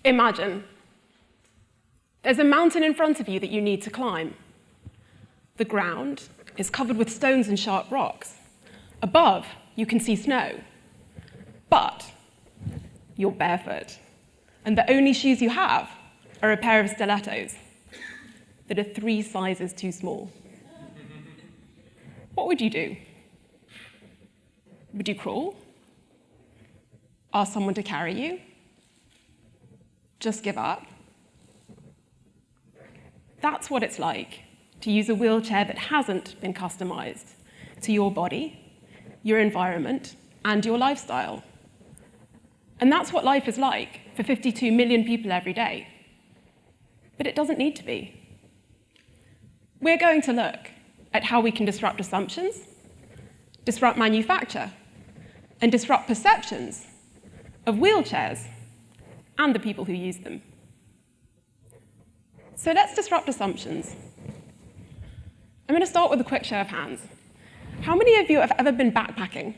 Imagine there's a mountain in front of you that you need to climb. The ground is covered with stones and sharp rocks. Above, you can see snow. But you're barefoot, and the only shoes you have are a pair of stilettos that are 3 sizes too small. What would you do? Would you crawl? Ask someone to carry you? Just give up? That's what it's like to use a wheelchair that hasn't been customized to your body, your environment, and your lifestyle. And that's what life is like for 52 million people every day. But it doesn't need to be. We're going to look at how we can disrupt assumptions, disrupt manufacture, and disrupt perceptions of wheelchairs and the people who use them. So let's disrupt assumptions. I'm going to start with a quick show of hands. How many of you have ever been backpacking?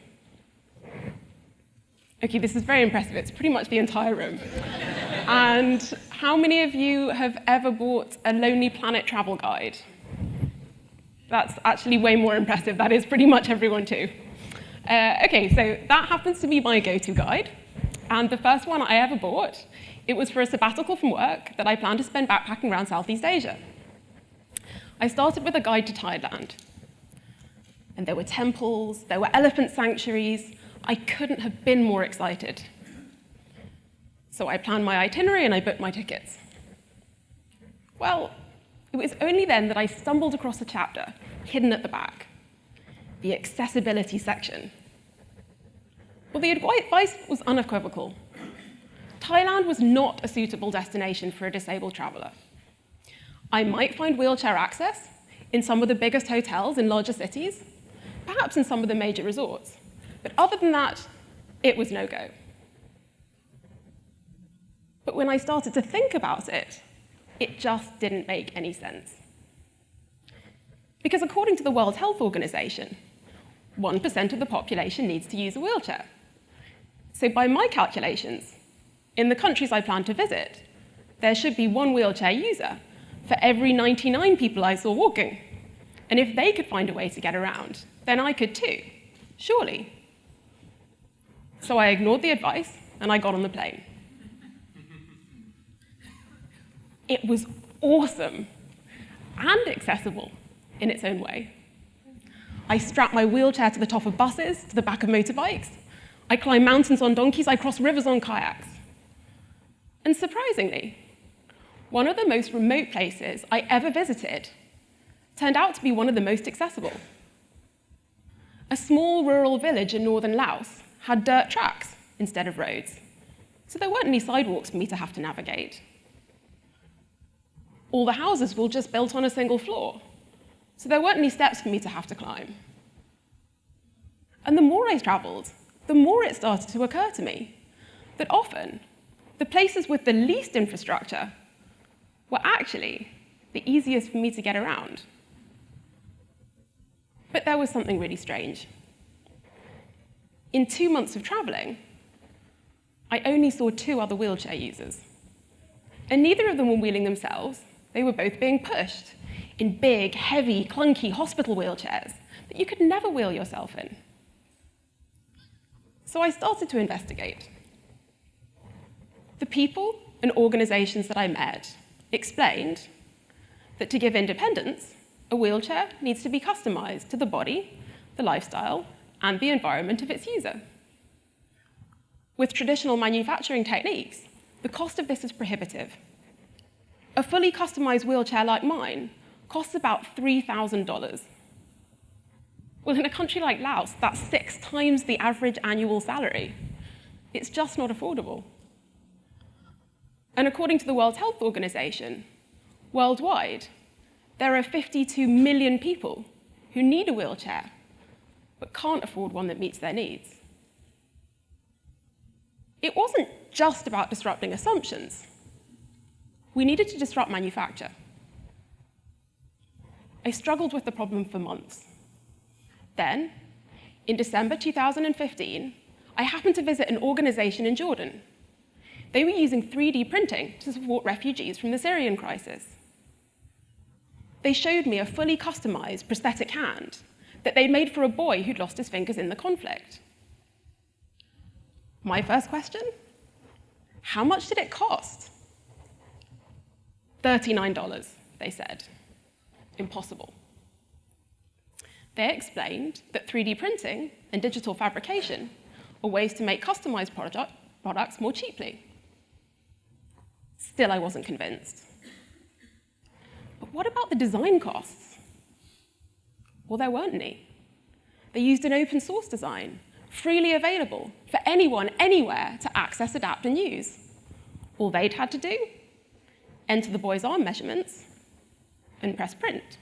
Okay, this is very impressive. It's pretty much the entire room. And how many of you have ever bought a Lonely Planet travel guide? That's actually way more impressive. That is pretty much everyone too. Okay, so that happens to be my go-to guide. And the first one I ever bought, it was for a sabbatical from work that I planned to spend backpacking around Southeast Asia. I started with a guide to Thailand. And there were temples, there were elephant sanctuaries. I couldn't have been more excited. So I planned my itinerary and I booked my tickets. Well, it was only then that I stumbled across a chapter hidden at the back, the accessibility section. Well, the advice was unequivocal. Thailand was not a suitable destination for a disabled traveler. I might find wheelchair access in some of the biggest hotels in larger cities, perhaps in some of the major resorts. But other than that, it was no-go. But when I started to think about it, it just didn't make any sense. Because according to the World Health Organization, 1% of the population needs to use a wheelchair. So by my calculations, in the countries I plan to visit, there should be 1 wheelchair user for every 99 people I saw walking. And if they could find a way to get around, then I could too, surely. So I ignored the advice and I got on the plane. It was awesome and accessible in its own way. I strapped my wheelchair to the top of buses, to the back of motorbikes. I climbed mountains on donkeys. I crossed rivers on kayaks. And surprisingly, one of the most remote places I ever visited turned out to be one of the most accessible. A small rural village in northern Laos had dirt tracks instead of roads, so there weren't any sidewalks for me to have to navigate. All the houses were just built on a single floor, so there weren't any steps for me to have to climb. And the more I traveled, the more it started to occur to me that often the places with the least infrastructure were actually the easiest for me to get around. But there was something really strange. In 2 months of traveling, I only saw 2 other wheelchair users. And neither of them were wheeling themselves. They were both being pushed in big, heavy, clunky hospital wheelchairs that you could never wheel yourself in. So I started to investigate. The people and organizations that I met explained that to give independence, a wheelchair needs to be customized to the body, the lifestyle, and the environment of its user. With traditional manufacturing techniques, the cost of this is prohibitive. A fully customized wheelchair like mine costs about $3,000. Well, in a country like Laos, that's 6 times the average annual salary. It's just not affordable. And according to the World Health Organization, worldwide, there are 52 million people who need a wheelchair, but can't afford one that meets their needs. It wasn't just about disrupting assumptions. We needed to disrupt manufacture. I struggled with the problem for months. Then, in December 2015, I happened to visit an organization in Jordan. They were using 3D printing to support refugees from the Syrian crisis. They showed me a fully customized prosthetic hand that they'd made for a boy who'd lost his fingers in the conflict. My first question? How much did it cost? $39, they said. Impossible. They explained that 3D printing and digital fabrication are ways to make customized products more cheaply. Still, I wasn't convinced. But what about the design costs? Well, there weren't any. They used an open source design, freely available for anyone, anywhere to access, adapt, and use. All they'd had to do, enter the boy's arm measurements and press print.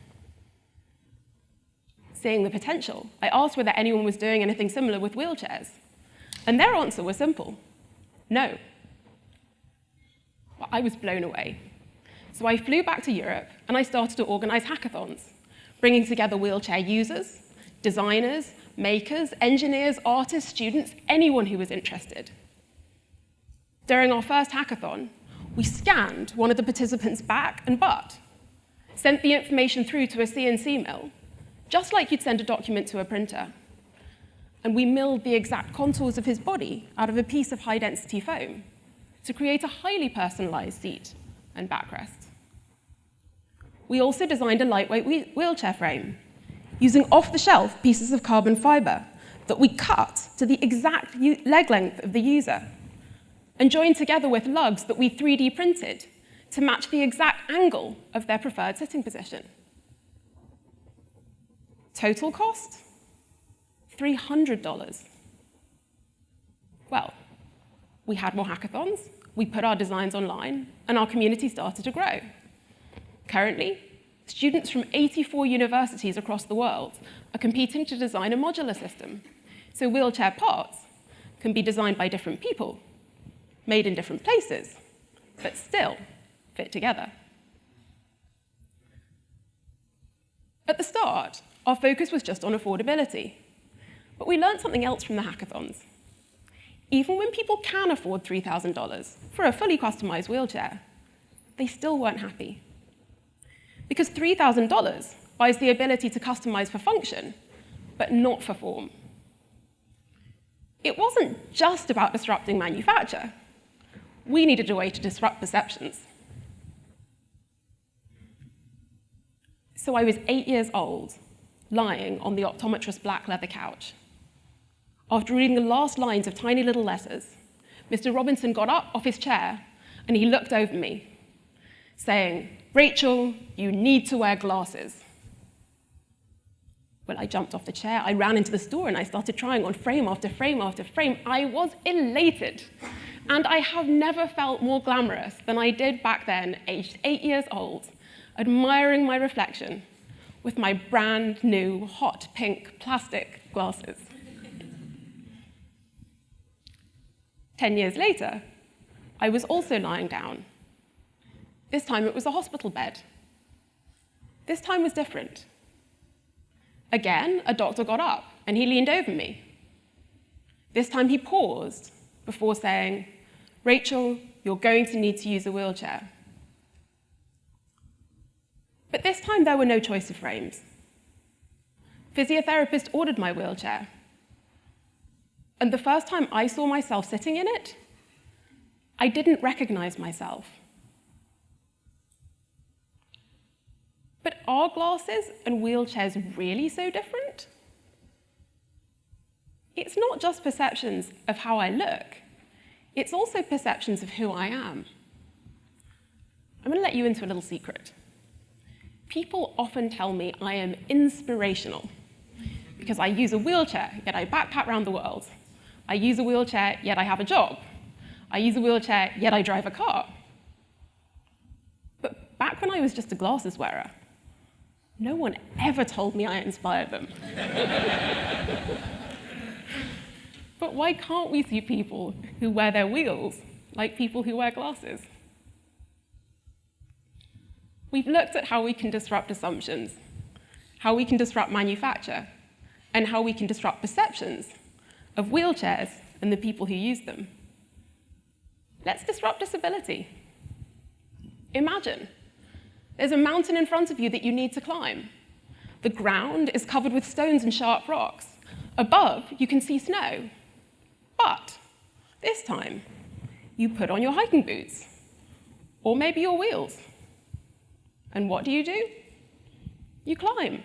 Seeing the potential, I asked whether anyone was doing anything similar with wheelchairs, and their answer was simple: no. Well, I was blown away. So I flew back to Europe, and I started to organize hackathons, bringing together wheelchair users, designers, makers, engineers, artists, students, anyone who was interested. During our first hackathon, we scanned one of the participants' back and butt, sent the information through to a CNC mill, just like you'd send a document to a printer. And we milled the exact contours of his body out of a piece of high-density foam to create a highly personalized seat and backrest. We also designed a lightweight wheelchair frame, using off-the-shelf pieces of carbon fiber that we cut to the exact leg length of the user, and joined together with lugs that we 3D printed to match the exact angle of their preferred sitting position. Total cost? $300. Well, we had more hackathons, we put our designs online, and our community started to grow. Currently, students from 84 universities across the world are competing to design a modular system, so wheelchair parts can be designed by different people, made in different places, but still fit together. At the start, our focus was just on affordability, but we learned something else from the hackathons. Even when people can afford $3,000 for a fully customized wheelchair, they still weren't happy. Because $3,000 buys the ability to customize for function, but not for form. It wasn't just about disrupting manufacture. We needed a way to disrupt perceptions. So I was 8 years old, lying on the optometrist's black leather couch. After reading the last lines of tiny little letters, Mr. Robinson got up off his chair and he looked over me, saying, "Rachel, you need to wear glasses." Well, I jumped off the chair, I ran into the store, and I started trying on frame after frame after frame. I was elated, and I have never felt more glamorous than I did back then, aged 8 years old, admiring my reflection with my brand new hot pink plastic glasses. 10 years later, I was also lying down. This time it was a hospital bed. This time was different. Again, a doctor got up and he leaned over me. This time he paused before saying, "Rachel, you're going to need to use a wheelchair." But this time there were no choice of frames. Physiotherapist ordered my wheelchair. And the first time I saw myself sitting in it, I didn't recognize myself. But are glasses and wheelchairs really so different? It's not just perceptions of how I look, it's also perceptions of who I am. I'm going to let you into a little secret. People often tell me I am inspirational because I use a wheelchair, yet I backpack around the world. I use a wheelchair, yet I have a job. I use a wheelchair, yet I drive a car. But back when I was just a glasses wearer, no one ever told me I inspired them. But why can't we see people who wear their wheels like people who wear glasses? We've looked at how we can disrupt assumptions, how we can disrupt manufacture, and how we can disrupt perceptions of wheelchairs and the people who use them. Let's disrupt disability. Imagine there's a mountain in front of you that you need to climb. The ground is covered with stones and sharp rocks. Above, you can see snow. But this time, you put on your hiking boots, or maybe your wheels. And what do? You climb.